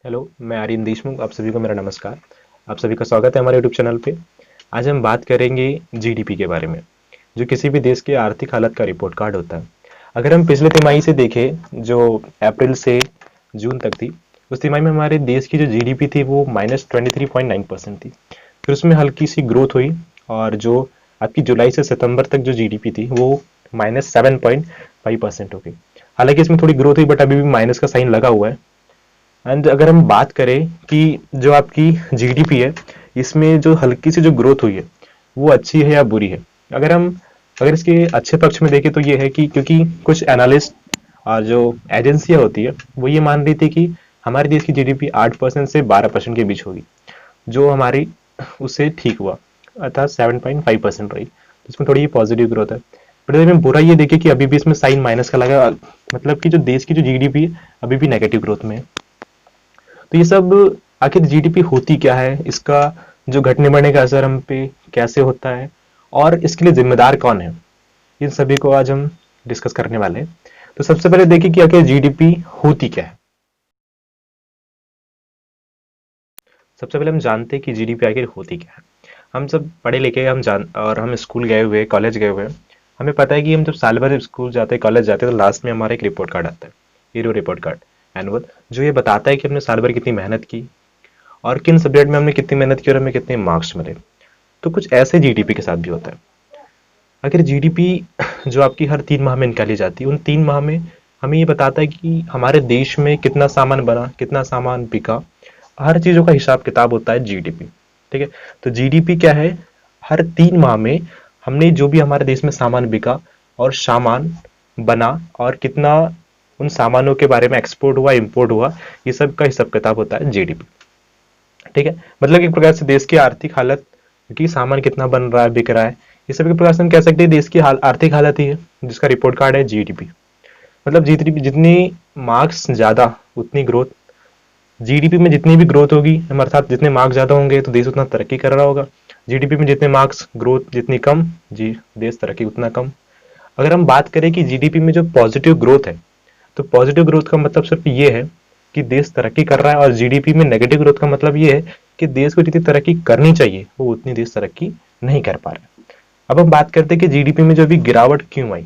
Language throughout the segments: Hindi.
हेलो, मैं आर्यन देशमुख। आप सभी को मेरा नमस्कार। आप सभी का स्वागत है हमारे यूट्यूब चैनल पे। आज हम बात करेंगे जीडीपी के बारे में, जो किसी भी देश की आर्थिक हालत का रिपोर्ट कार्ड होता है। अगर हम पिछले तिमाही से देखें, जो अप्रैल से जून तक थी, उस तिमाही में हमारे देश की जो जीडीपी थी वो -23.9% थी। फिर उसमें हल्की सी ग्रोथ हुई, और जो आपकी जुलाई से सितंबर तक जो जीडीपी थी वो -7.5% हो गई। हालांकि इसमें थोड़ी ग्रोथ हुई, बट अभी भी माइनस का साइन लगा हुआ है। एंड अगर हम बात करें कि जो आपकी जीडीपी है, इसमें जो हल्की सी जो ग्रोथ हुई है वो अच्छी है या बुरी है। अगर हम अगर इसके अच्छे पक्ष में देखें तो ये है कि क्योंकि कुछ एनालिस्ट और जो एजेंसियां होती है वो ये मान रही थी कि हमारे देश की जीडीपी 8% से 12% के बीच होगी, जो हमारी उससे ठीक हुआ, अर्थात 7.5% रही। तो इसमें थोड़ी पॉजिटिव ग्रोथ है। बट इसमें बुरा ये देखिए कि अभी भी इसमें साइन माइनस का लगा, मतलब कि जो देश की जो जीडीपी है अभी भी नेगेटिव ग्रोथ में है। तो ये सब आखिर जीडीपी होती क्या है, इसका जो घटने बढ़ने का असर हम पे कैसे होता है, और इसके लिए जिम्मेदार कौन है, इन सभी को आज हम डिस्कस करने वाले हैं। तो सबसे पहले देखिए कि आखिर जीडीपी होती क्या है। सबसे पहले हम जानते हैं कि जीडीपी आखिर होती क्या है। हम सब पढ़े लिखे हम जान और हम स्कूल गए हुए, कॉलेज गए हुए हैं। हमें पता है कि हम जब साल भर स्कूल जाते हैं, कॉलेज जाते हैं, तो लास्ट में हमारा एक रिपोर्ट कार्ड आता है, हीरो रिपोर्ट कार्ड, एनुअल, जो ये बताता है कि हमने साल भर कितनी मेहनत की और किन सब्जेक्ट में हमने कितनी मेहनत की और हमें कितने मार्क्स मिले। तो कुछ ऐसे जीडीपी के साथ भी होता है। अगर जीडीपी जो आपकी हर 3 माह में निकाली जाती है, उन 3 माह में हमें ये बताता है कि हमारे देश में कितना सामान बना, कितना सामान बिका, हर चीज़ों का हिसाब किताब होता है जीडीपी। ठीक है। तो जीडीपी क्या है, हर 3 माह में हमने जो भी हमारे देश में सामान बिका और सामान बना और कितना उन सामानों के बारे में एक्सपोर्ट हुआ, इंपोर्ट हुआ, ये सब का हिसाब किताब होता है जीडीपी। ठीक है। मतलब एक प्रकार से देश की आर्थिक हालत, क्योंकि सामान कितना बन रहा है, बिक रहा है, ये सब एक प्रकार से हम कह सकते हैं देश की आर्थिक हालत ही है, जिसका रिपोर्ट कार्ड है जीडीपी। मतलब जितनी जितनी मार्क्स ज्यादा उतनी ग्रोथ। जीडीपी में जितनी भी ग्रोथ होगी, हम अर्थात जितने मार्क्स ज्यादा होंगे तो देश उतना तरक्की कर रहा होगा। जीडीपी में जितने मार्क्स ग्रोथ जितनी कम, जी देश तरक्की उतना कम। अगर हम बात करें कि जीडीपी में जो पॉजिटिव ग्रोथ है, तो पॉजिटिव ग्रोथ का मतलब सिर्फ ये है कि देश तरक्की कर रहा है, और जीडीपी में नेगेटिव ग्रोथ का मतलब ये है कि देश को जितनी तरक्की करनी चाहिए वो उतनी देश तरक्की नहीं कर पा रहा है। अब हम बात करते हैं कि जीडीपी में जो अभी गिरावट क्यों आई।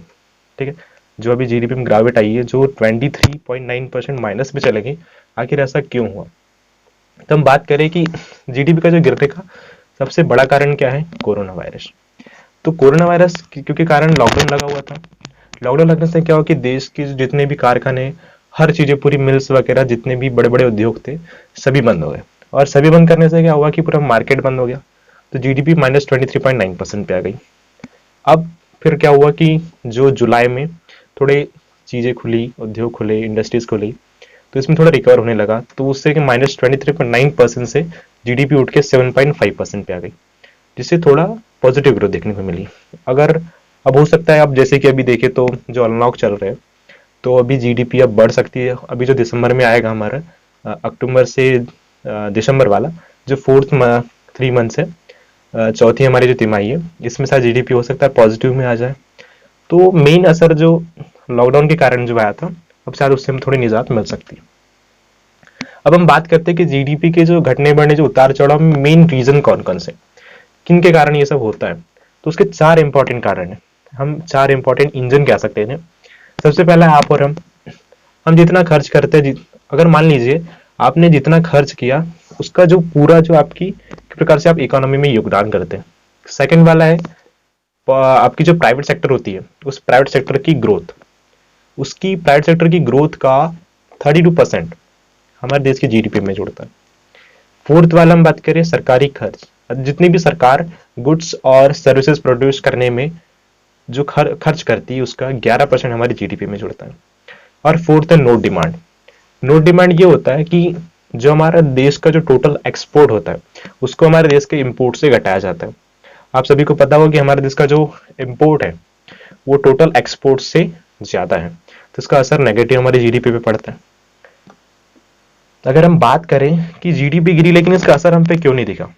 ठीक है। जो अभी जीडीपी में गिरावट आई है, जो 23.9% माइनस में चले गई, आखिर ऐसा क्यों हुआ। तो हम बात करें कि जीडीपी का जो गिरने का सबसे बड़ा कारण क्या है, कोरोना वायरस। तो कोरोना वायरस क्योंकि कारण लॉकडाउन लगा हुआ था। लॉकडाउन लगने से क्या हुआ कि देश के जितने भी कारखाने, हर चीजें, पूरी मिल्स वगैरह, जितने भी बड़े बड़े उद्योग थे, सभी बंद हो गए। और सभी बंद करने से क्या हुआ कि पूरा मार्केट बंद हो गया। तो जीडीपी -23.9% पे आ गई। अब फिर क्या हुआ कि जो जुलाई में थोड़े चीजें खुली, उद्योग खुले, इंडस्ट्रीज खुली, तो इसमें थोड़ा रिकवर होने लगा। तो उससे कि -23.9% से जीडीपी उठ के 7.5% पे आ गई, जिससे थोड़ा पॉजिटिव ग्रोथ देखने को मिली। अगर अब हो सकता है, अब जैसे कि अभी देखें तो जो अनलॉक चल रहे हैं, तो अभी जीडीपी अब बढ़ सकती है। अभी जो दिसंबर में आएगा हमारा, अक्टूबर से दिसंबर वाला, जो 3 मंथ है, चौथी हमारी जो तिमाही है, इसमें शायद जीडीपी हो सकता है पॉजिटिव में आ जाए। तो मेन असर जो लॉकडाउन के कारण जो आया था, अब शायद उससे हमें थोड़ी निजात मिल सकती है। अब हम बात करते हैं कि जीडीपी के जो घटने बढ़ने, जो उतार चढ़ाव में मेन रीजन कौन कौन से, किन के कारण ये सब होता है। तो उसके 4 इंपॉर्टेंट कारण है। हम 4 इंपॉर्टेंट इंजन कह सकते हैं। सबसे पहला है आप और हम जितना खर्च करते हैं, अगर मान लीजिए आपने जितना खर्च किया, उसका जो पूरा जो आपकी किस प्रकार से आप इकोनॉमी में योगदान करते हैं। सेकंड वाला है आपकी जो प्राइवेट सेक्टर होती है, उस प्राइवेट सेक्टर की ग्रोथ, उसकी प्राइवेट सेक्टर की ग्रोथ का 32% हमारे देश की जीडीपी में जुड़ता है। फोर्थ वाला हम बात करें सरकारी खर्च, जितनी भी सरकार गुड्स और सर्विसेज प्रोड्यूस करने में जो खर्च करती है, उसका 11% हमारी जीडीपी में जुड़ता है। और फोर्थ है नोट डिमांड। नोट डिमांड ये होता है कि जो हमारा देश का जो टोटल एक्सपोर्ट होता है, उसको हमारे देश के इंपोर्ट से घटाया जाता है। आप सभी को पता होगा कि हमारे देश का जो इंपोर्ट है वो टोटल एक्सपोर्ट से ज्यादा है, तो इसका असर नेगेटिव हमारी जीडीपी पे पड़ता है। अगर हम बात करें कि जीडीपी गिरी लेकिन इसका असर हम पे क्यों नहीं दिखा।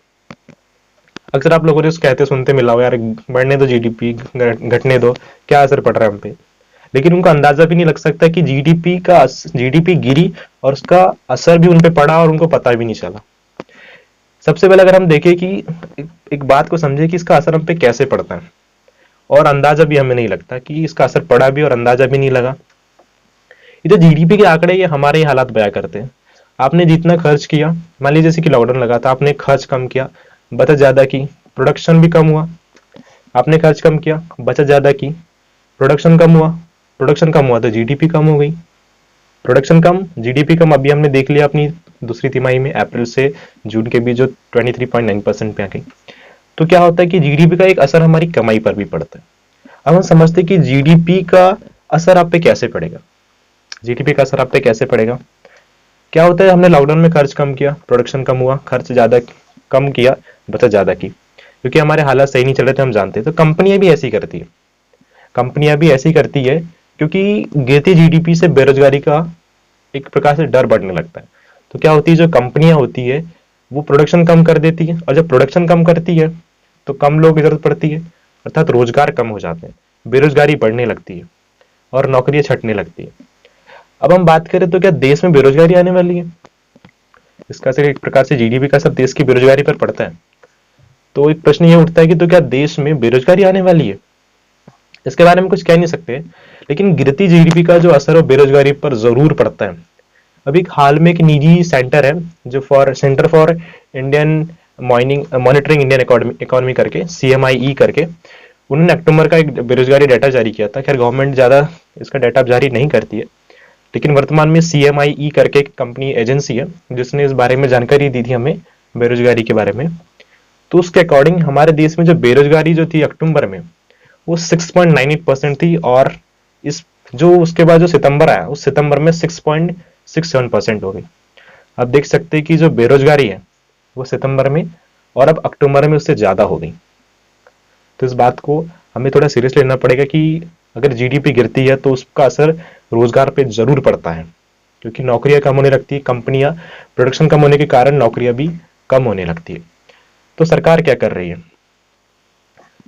अक्सर आप लोगों ने कहते सुनते मिला हो, यार बढ़ने दो जीडीपी, घटने दो, क्या असर पड़ रहा है हम पे। लेकिन उनको अंदाजा भी नहीं लग सकता कि जीडीपी गिरी और उसका असर भी उन पे पड़ा और उनको पता भी नहीं चला। सबसे पहले अगर हम देखें कि एक बात को समझे कि इसका असर हम पे कैसे पड़ता है, और अंदाजा भी हमें नहीं लगता कि इसका असर पड़ा भी और अंदाजा भी नहीं लगा। ये जो जीडीपी के आंकड़े ये हमारे ही हालात बयां करते हैं। आपने जितना खर्च किया, मान लीजिए जैसे कि लॉकडाउन लगा था, आपने खर्च कम किया, बचत ज्यादा की, प्रोडक्शन भी कम हुआ। आपने खर्च कम किया, बचत ज्यादा की, प्रोडक्शन कम हुआ। प्रोडक्शन कम हुआ तो जीडीपी कम हो गई। प्रोडक्शन कम, जीडीपी कम। अभी हमने देख लिया अपनी दूसरी तिमाही में अप्रैल से जून के बीच जो 23.9% पे आ गई। तो क्या होता है कि जीडीपी का एक असर हमारी कमाई पर भी पड़ता है। अब हम समझते हैं कि जीडीपी का असर आप पे कैसे पड़ेगा। जीडीपी का असर आप पे कैसे पड़ेगा? क्या होता है, हमने लॉकडाउन में खर्च कम किया, प्रोडक्शन कम हुआ, खर्च ज्यादा कम किया, बचत ज्यादा की, क्योंकि हमारे हालात सही नहीं चल रहे थे, हम जानते हैं। तो कंपनियां भी ऐसी करती है, कंपनियां भी ऐसी करती है, क्योंकि गिरती जीडीपी से बेरोजगारी का एक प्रकार से डर बढ़ने लगता है। तो क्या होती है, जो कंपनियां होती है वो प्रोडक्शन कम कर देती है, और जब प्रोडक्शन कम करती है तो कम लोगों की जरूरत पड़ती है, अर्थात रोजगार कम हो जाते हैं, बेरोजगारी बढ़ने लगती है और नौकरियां छंटने लगती है। अब हम बात करें तो क्या देश में बेरोजगारी आने वाली है? इसका असर एक प्रकार से जीडीपी का असर देश की बेरोजगारी पर पड़ता है। तो एक प्रश्न ये उठता है कि तो क्या देश में बेरोजगारी आने वाली है? इसके बारे में कुछ कह नहीं सकते, लेकिन गिरती जीडीपी का जो असर है वो बेरोजगारी पर जरूर पड़ता है। अभी हाल में एक निजी सेंटर है जो centre for Indian monitoring Indian economy करके, CMIE करके, उन्होंने अक्टूबर का एक बेरोजगारी डाटा जारी किया था। खैर गवर्नमेंट ज्यादा इसका डाटा जारी नहीं करती है, लेकिन वर्तमान में CMIE करके एक कंपनी एजेंसी है जिसने इस बारे में जानकारी दी थी हमें, बेरोजगारी के बारे में। तो उसके अकॉर्डिंग हमारे देश में जो बेरोजगारी जो थी अक्टूबर में, वो 6.98% थी, और इस जो उसके बाद जो सितंबर आया, उस सितंबर में 6.67% हो गई। अब देख सकते हैं कि जो बेरोजगारी है वो सितंबर में और अब अक्टूबर में उससे ज्यादा हो गई। तो इस बात को हमें थोड़ा सीरियस लेना पड़ेगा कि अगर जीडीपी गिरती है तो उसका असर रोजगार पे जरूर पड़ता है, क्योंकि नौकरियां कम होने लगती है, कंपनियां प्रोडक्शन कम होने के कारण नौकरियां भी कम होने लगती है। तो सरकार क्या कर रही है?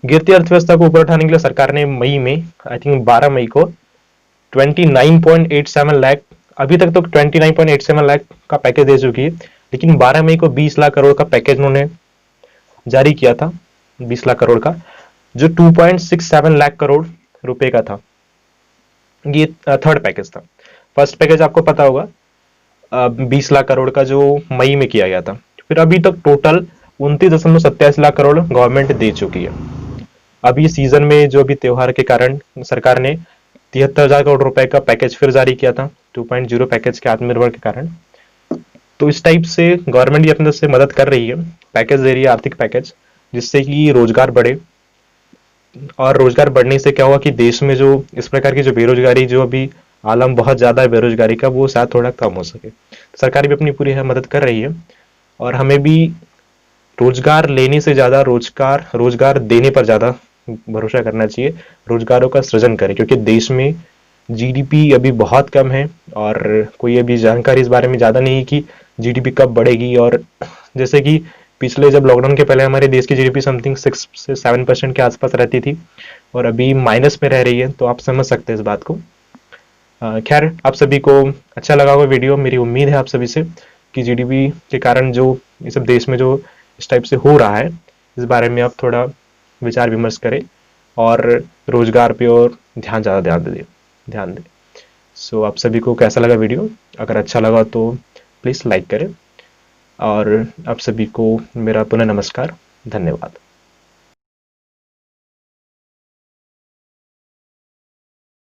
गिरती अर्थव्यवस्था को ऊपर उठाने के लिए सरकार ने मई में, आई थिंक 12 मई को, 29.87 लाख, अभी तक तो 29.87 लाख का पैकेज दे चुकी है, लेकिन 12 मई को 20 लाख करोड़ का पैकेज उन्होंने जारी किया था। 20 लाख करोड़ का, जो 2.67 लाख करोड़ रुपए का था। ये थर्ड पैकेज था। फर्स्ट पैकेज आपको पता होगा 20 लाख करोड़ का, जो मई में किया गया था। फिर अभी तक टोटल 29.87 लाख करोड़ गवर्नमेंट दे चुकी है। अब ये सीजन में जो भी त्योहार के कारण सरकार ने 73,000 करोड़ रुपए का पैकेज फिर जारी किया था, 2.0 पैकेज के आत्मनिर्भर के कारण। तो इस टाइप से गवर्नमेंट भी अपने तरफ से मदद कर रही है, पैकेज दे रही है, आर्थिक पैकेज, जिससे कि रोजगार बढ़े। और रोजगार बढ़ने से क्या हुआ कि देश में जो इस प्रकार की जो बेरोजगारी, जो अभी आलम बहुत ज्यादा है बेरोजगारी का, वो शायद थोड़ा कम हो सके। सरकार भी अपनी पूरी मदद कर रही है, और हमें भी रोजगार लेने से ज्यादा रोजगार रोजगार देने पर ज्यादा भरोसा करना चाहिए। रोजगारों का सृजन करें, क्योंकि देश में जीडीपी अभी बहुत कम है और कोई अभी जानकारी इस बारे में ज्यादा नहीं है कि जीडीपी कब बढ़ेगी। और जैसे कि पिछले जब लॉकडाउन के पहले हमारे देश की जीडीपी समथिंग 6 से 7% के आसपास रहती थी, और अभी माइनस में रह रही है। तो आप समझ सकते हैं इस बात को। खैर, आप सभी को अच्छा लगा होगा वीडियो। मेरी उम्मीद है आप सभी से कि जीडीपी के कारण जो ये सब देश में जो इस टाइप से हो रहा है, इस बारे में आप थोड़ा विचार विमर्श करें और रोजगार पे और ध्यान दें। सो आप सभी को कैसा लगा वीडियो? अगर अच्छा लगा तो प्लीज़ लाइक करें, और आप सभी को मेरा पुनः नमस्कार। धन्यवाद।